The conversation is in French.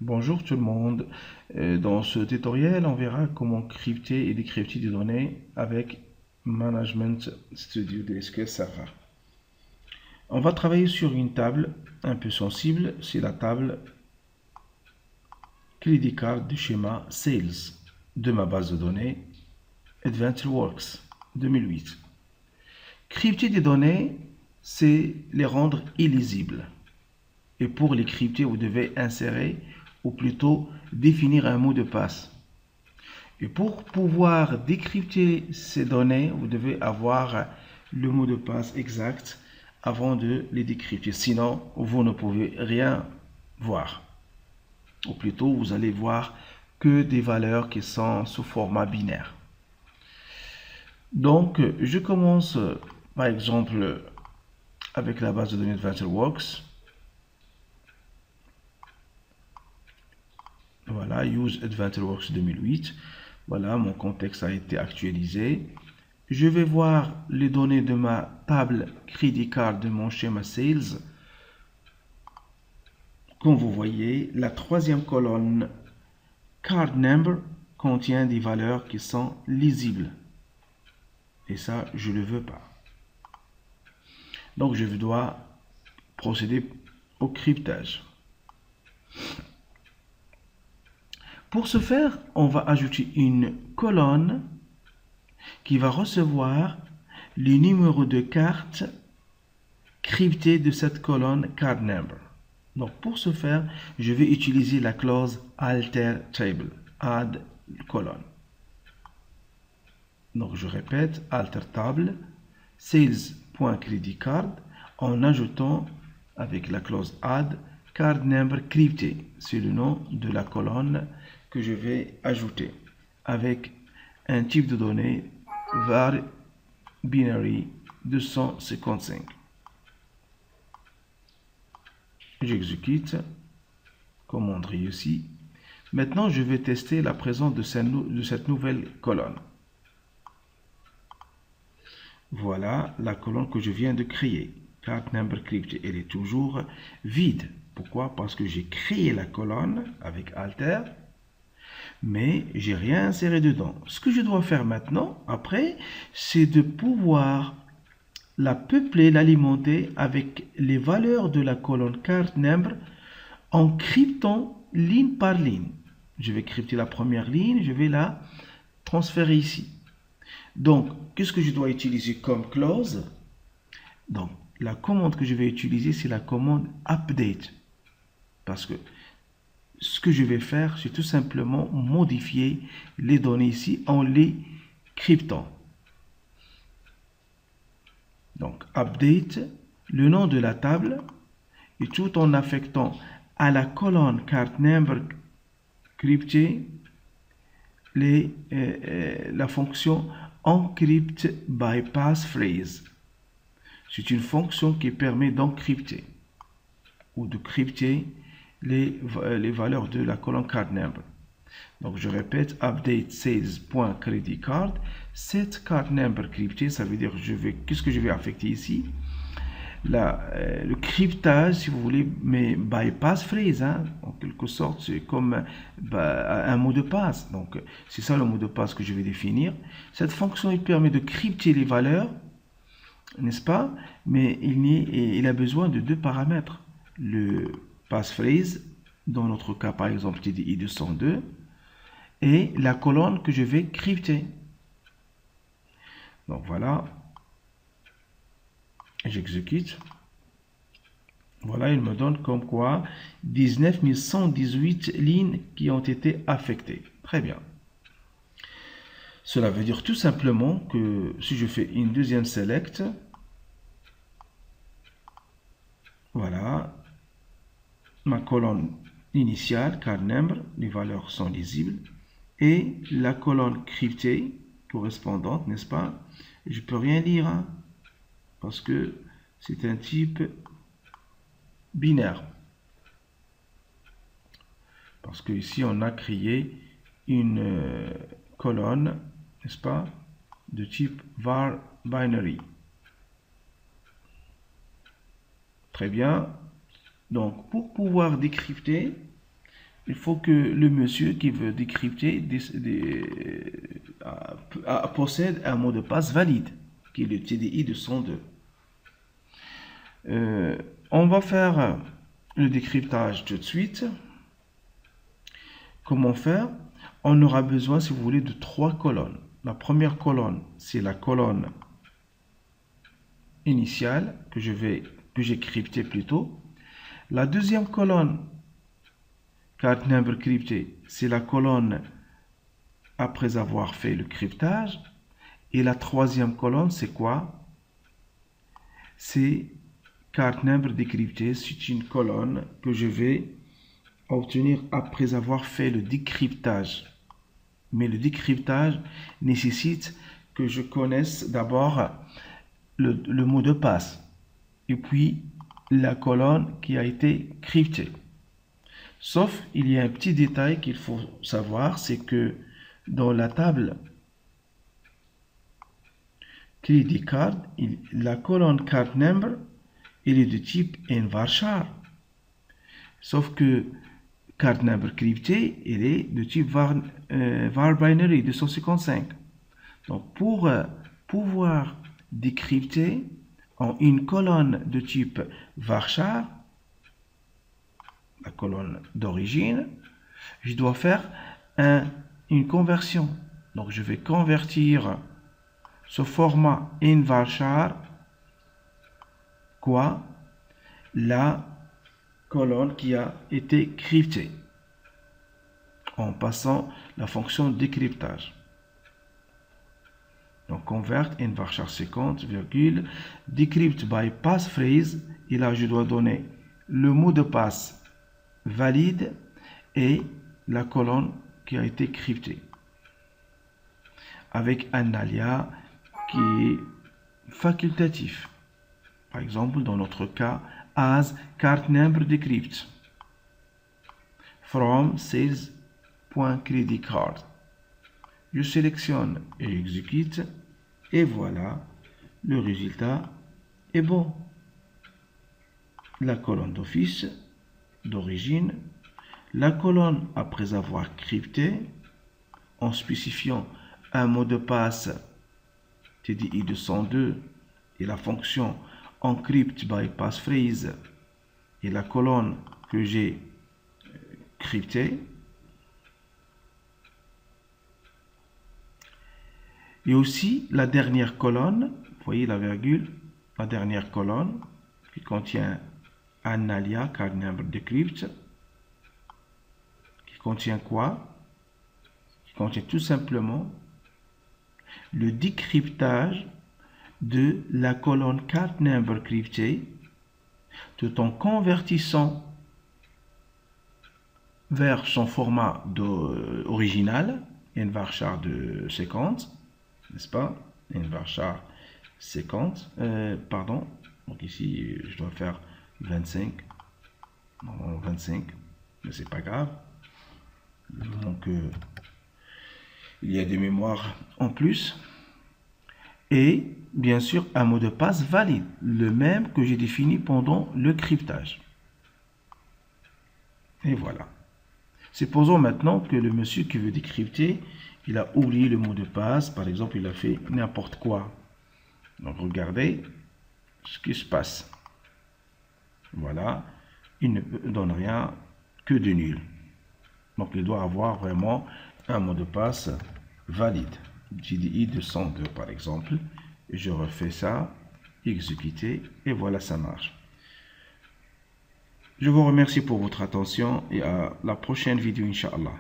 Bonjour tout le monde. Dans ce tutoriel, on verra comment crypter et décrypter des données avec Management Studio de SQL Server. On va travailler sur une table un peu sensible, c'est la table Credit Card du schéma Sales de ma base de données AdventureWorks 2008. Crypter des données, c'est les rendre illisibles. Et pour les crypter, vous devez insérer ou plutôt définir un mot de passe. Et pour pouvoir décrypter ces données, vous devez avoir le mot de passe exact avant de les décrypter. Sinon, vous ne pouvez rien voir. Ou plutôt, vous allez voir que des valeurs qui sont sous format binaire. Donc, je commence par exemple avec la base de données AdventureWorks. Voilà, Use AdventureWorks 2008. Voilà, mon contexte a été actualisé. Je vais voir les données de ma table Credit Card de mon schéma Sales. Comme vous voyez, la troisième colonne Card Number contient des valeurs qui sont lisibles. Et ça, je ne le veux pas. Donc, je dois procéder au cryptage. Pour ce faire, on va ajouter une colonne qui va recevoir les numéros de carte cryptés de cette colonne Card Number. Donc pour ce faire, je vais utiliser la clause alter table, add colonne. Donc je répète, alter table, sales.creditcard, en ajoutant avec la clause add card number crypté, c'est le nom de la colonne que je vais ajouter avec un type de données var binary 255. J'exécute, commande réussie. Maintenant, je vais tester la présence de cette nouvelle colonne. Voilà la colonne que je viens de créer. Card number crypté, elle est toujours vide. Pourquoi? Parce que j'ai créé la colonne avec alter, mais j'ai rien inséré dedans. Ce que je dois faire maintenant, après, c'est de pouvoir la peupler, l'alimenter avec les valeurs de la colonne card number en cryptant ligne par ligne. Je vais crypter la première ligne, je vais la transférer ici. Donc, qu'est-ce que je dois utiliser comme clause? Donc, la commande que je vais utiliser, c'est la commande update. Parce que ce que je vais faire, c'est tout simplement modifier les données ici en les cryptant. Donc, update, le nom de la table, et tout en affectant à la colonne card number crypté la fonction encrypt by passphrase. C'est une fonction qui permet d'encrypter ou de crypter les valeurs de la colonne card number. Donc je répète, update sales.creditcard, cette card number crypté, ça veut dire qu'est-ce que je vais affecter ici? Le cryptage, si vous voulez, mais by passphrase, hein, en quelque sorte, c'est comme un mot de passe. Donc c'est ça le mot de passe que je vais définir. Cette fonction, il permet de crypter les valeurs, n'est-ce pas? Mais il a besoin de deux paramètres. Le passphrase, dans notre cas par exemple TDI 202, et la colonne que je vais crypter. Donc voilà, j'exécute. Voilà, il me donne comme quoi 19 118 lignes qui ont été affectées. Très bien. Cela veut dire tout simplement que si je fais une deuxième select, voilà, ma colonne initiale, card number, les valeurs sont lisibles, et la colonne cryptée correspondante, n'est-ce pas? Je ne peux rien lire, hein, parce que c'est un type binaire. Parce que ici on a créé une colonne, n'est-ce pas, de type var binary. Très bien. Donc pour pouvoir décrypter, il faut que le monsieur qui veut décrypter possède un mot de passe valide, qui est le TDI 202. On va faire le décryptage tout de suite. Comment faire? On aura besoin, si vous voulez, de 3 colonnes. La première colonne, c'est la colonne initiale que j'ai cryptée plutôt. La deuxième colonne, card number crypté, c'est la colonne après avoir fait le cryptage. Et la troisième colonne, c'est quoi? C'est card number décrypté. C'est une colonne que je vais obtenir après avoir fait le décryptage. Mais le décryptage nécessite que je connaisse d'abord le mot de passe et puis la colonne qui a été cryptée. Sauf, il y a un petit détail qu'il faut savoir, c'est que dans la table credit card, la colonne card number, elle est de type nvarchar. Sauf que card number crypté, elle est de type var binary 255. Donc pour pouvoir décrypter en une colonne de type varchar, la colonne d'origine, je dois faire une conversion. Donc je vais convertir ce format nvarchar quoi? La colonne qui a été cryptée en passant la fonction décryptage. Donc convert nvarchar 50, virgule, decrypt by passphrase, et là je dois donner le mot de passe valide et la colonne qui a été cryptée avec un alias qui est facultatif. Par exemple, dans notre cas, as card number decrypt from sales.creditcard. Je sélectionne et exécute et voilà, le résultat est bon. La colonne d'office d'origine, la colonne après avoir crypté en spécifiant un mot de passe TDI 202 et la fonction encrypt by passphrase et la colonne que j'ai cryptée. Et aussi la dernière colonne, vous voyez la virgule, la dernière colonne qui contient un alias card number decrypt, qui contient quoi? Qui contient tout simplement le décryptage de la colonne card number cryptée tout en convertissant vers son format original, nvarchar de 50, n'est-ce pas? Nvarchar 50, pardon, donc ici je dois faire 25, non 25, mais c'est pas grave. Donc il y a des mémoires en plus. Et bien sûr un mot de passe valide, le même que j'ai défini pendant le cryptage. Et voilà. Supposons maintenant que le monsieur qui veut décrypter, il a oublié le mot de passe, par exemple il a fait n'importe quoi. Donc regardez ce qui se passe. Voilà, il ne donne rien que de nul. Donc il doit avoir vraiment un mot de passe valide. TDI 202 par exemple. Je refais ça, exécuter et voilà, ça marche. Je vous remercie pour votre attention et à la prochaine vidéo, Inch'Allah.